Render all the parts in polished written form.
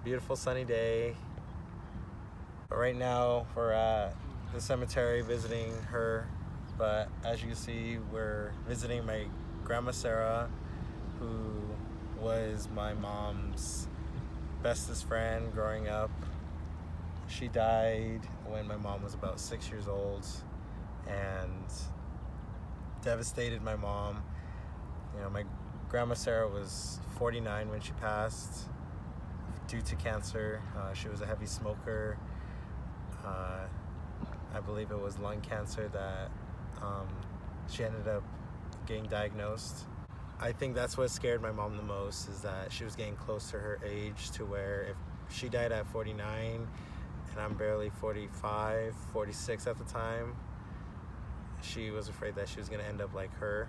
beautiful sunny day. But right now we're at the cemetery visiting her. But as you can see, we're visiting my grandma Sarah, who was my mom's bestest friend growing up. She died when my mom was about 6 years old and devastated my mom. You know, my grandma Sarah was 49 when she passed due to cancer. She was a heavy smoker. I believe it was lung cancer that she ended up getting diagnosed. I think that's what scared my mom the most, is that she was getting close to her age, to where if she died at 49 and I'm barely 45, 46 at the time, she was afraid that she was going to end up like her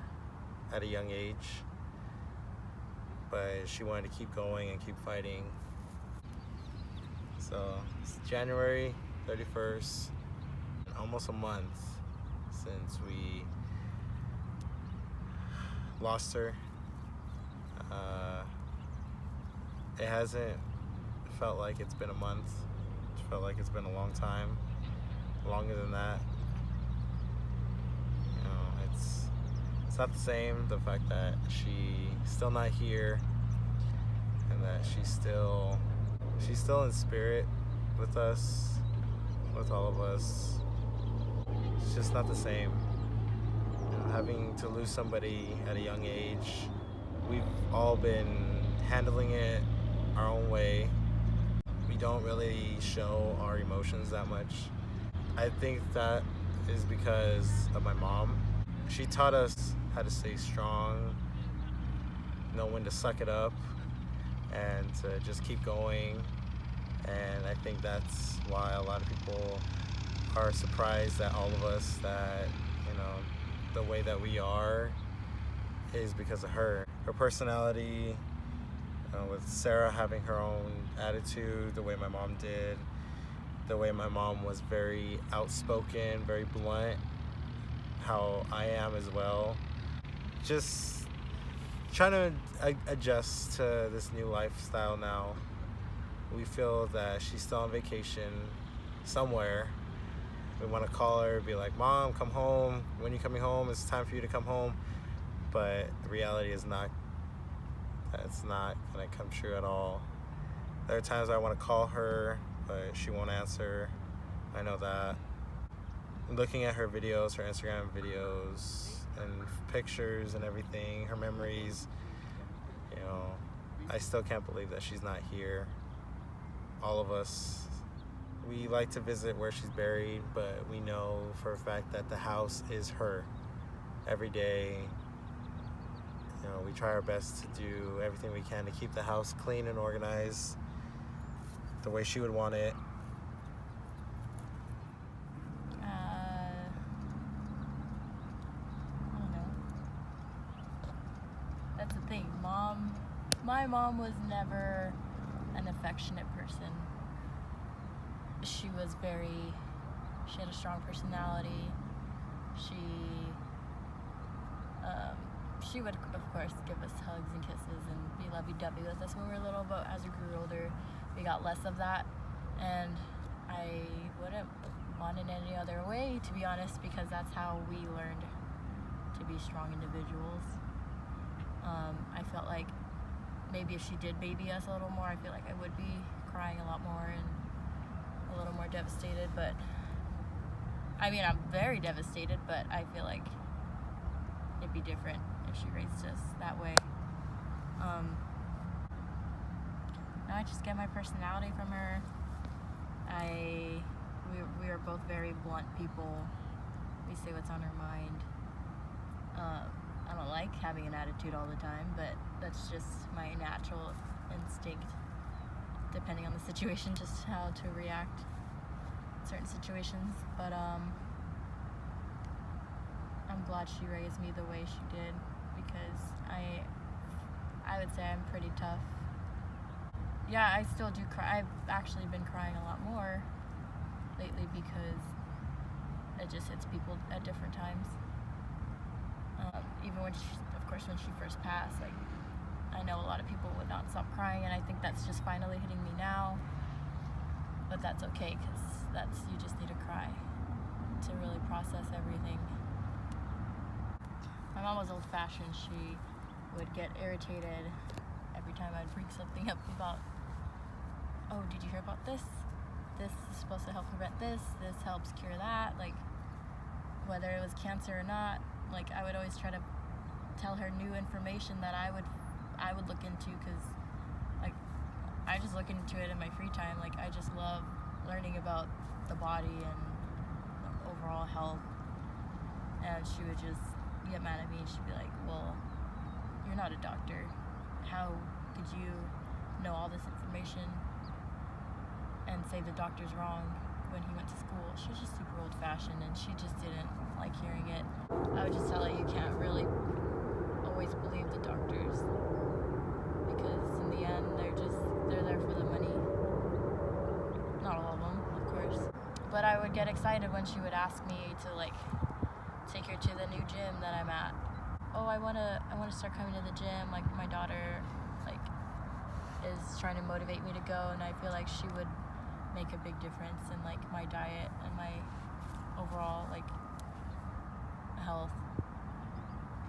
at a young age. But she wanted to keep going and keep fighting. So it's January 31st, almost a month since we lost her. It hasn't felt like it's been a month. It felt like it's been a long time, longer than that. You know, it's not the same. The fact that she's still not here, and that she's still in spirit with us, with all of us. It's just not the same. You know, having to lose somebody at a young age, we've all been handling it our own way. We don't really show our emotions that much. I think that is because of my mom. She taught us how to stay strong, know when to suck it up, and to just keep going. And I think that's why a lot of people are surprised at all of us, that, you know, the way that we are is because of her. Her personality, with Sarah having her own attitude, the way my mom did, the way my mom was very outspoken, very blunt, how I am as well. Just trying to adjust to this new lifestyle now. We feel that she's still on vacation somewhere. We want to call her, be like, Mom, come home. When you coming home? It's time for you to come home. But the reality is not, it's not going to come true at all. There are times I want to call her, but she won't answer. I know that. Looking at her videos, her Instagram videos, and pictures and everything, her memories, you know, I still can't believe that she's not here. All of us, we like to visit where she's buried, but we know for a fact that the house is her. Every day, you know, we try our best to do everything we can to keep the house clean and organized the way she would want it. I don't know. That's the thing. My mom was never an affectionate person. She had a strong personality. She would, of course, give us hugs and kisses and be lovey-dovey with us when we were little, but as we grew older, we got less of that, and I wouldn't want it any other way, to be honest, because that's how we learned to be strong individuals. I felt like maybe if she did baby us a little more, I feel like I would be crying a lot more and a little more devastated. But I mean, I'm very devastated, but I feel like it'd be different if she raised us that way. Now I just get my personality from her. We are both very blunt people. We say what's on our mind. I don't like having an attitude all the time, but that's just my natural instinct, depending on the situation, just how to react in certain situations. But I'm glad she raised me the way she did, because I would say I'm pretty tough. Yeah, I still do cry. I've actually been crying a lot more lately because it just hits people at different times. Even when she first passed, like, I know a lot of people would not stop crying, and I think that's just finally hitting me now. But that's okay, because you just need to cry to really process everything. My mom was old-fashioned. She would get irritated every time I'd bring something up about, oh, did you hear about this? This is supposed to help prevent this. This helps cure that. Like, whether it was cancer or not, like, I would always try to tell her new information that I would look into, because like I just look into it in my free time. Like, I just love learning about the body and overall health. And she would just get mad at me. She'd be like, well, you're not a doctor. How could you know all this information and say the doctor's wrong when he went to school? She was just super old-fashioned, and she just didn't like hearing it. I would just tell her you can't really always believe the doctors, because in the end they're there for the money. Not all of them, of course. But I would get excited when she would ask me to like take her to the new gym that I'm at. Oh, I wanna start coming to the gym. Like, my daughter like is trying to motivate me to go, and I feel like she would make a big difference in like my diet and my overall like health.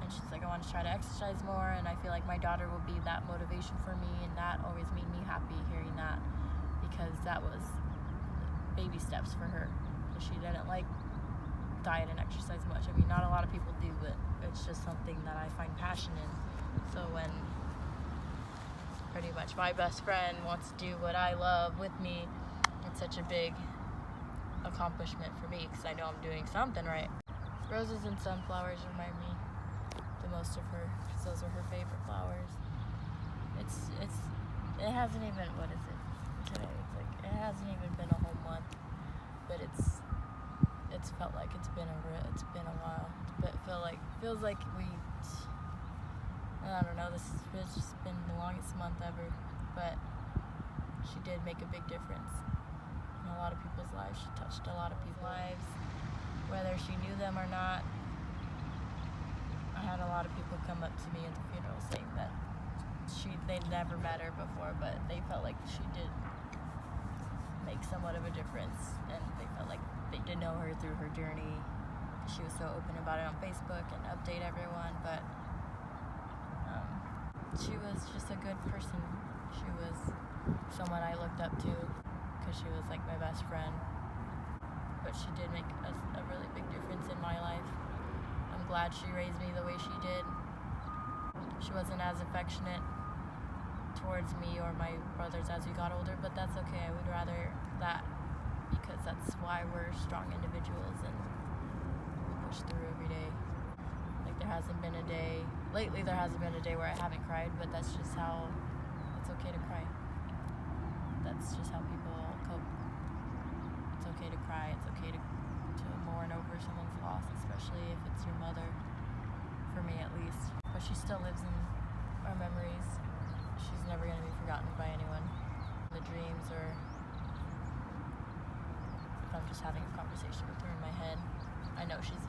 And she's like, I want to try to exercise more, and I feel like my daughter will be that motivation for me, and that always made me happy hearing that, because that was baby steps for her. She didn't like diet and exercise much. I mean, not a lot of people do, but it's just something that I find passion in. So when pretty much my best friend wants to do what I love with me, it's such a big accomplishment for me, because I know I'm doing something right. Roses and sunflowers remind me the most of her, because those are her favorite flowers. It hasn't even, what is it today? It's like, it hasn't even been a whole month, but it's felt like it's been a while. But feels like I don't know, this has just been the longest month ever. But she did make a big difference in a lot of people's lives. She touched a lot of people's lives, whether she knew them or not. I had a lot of people come up to me at the funeral saying that they'd never met her before, but they felt like she did make somewhat of a difference, and they felt like they did know her through her journey. She was so open about it on Facebook and update everyone, but she was just a good person. She was someone I looked up to, because she was like my best friend, but she did make a really big difference in my life. I'm glad she raised me the way she did. She wasn't as affectionate towards me or my brothers as we got older, but that's okay. I would rather that, because that's why we're strong individuals and we push through every day. Like, there hasn't been a day where I haven't cried, but that's just how, it's okay to cry. That's just how people cope. It's okay to cry. It's okay to mourn over someone's loss, especially if it's your mother, for me at least. But she still lives in our memories. She's never going to be forgotten by anyone. The dreams, or if I'm just having a conversation with her in my head, I know she's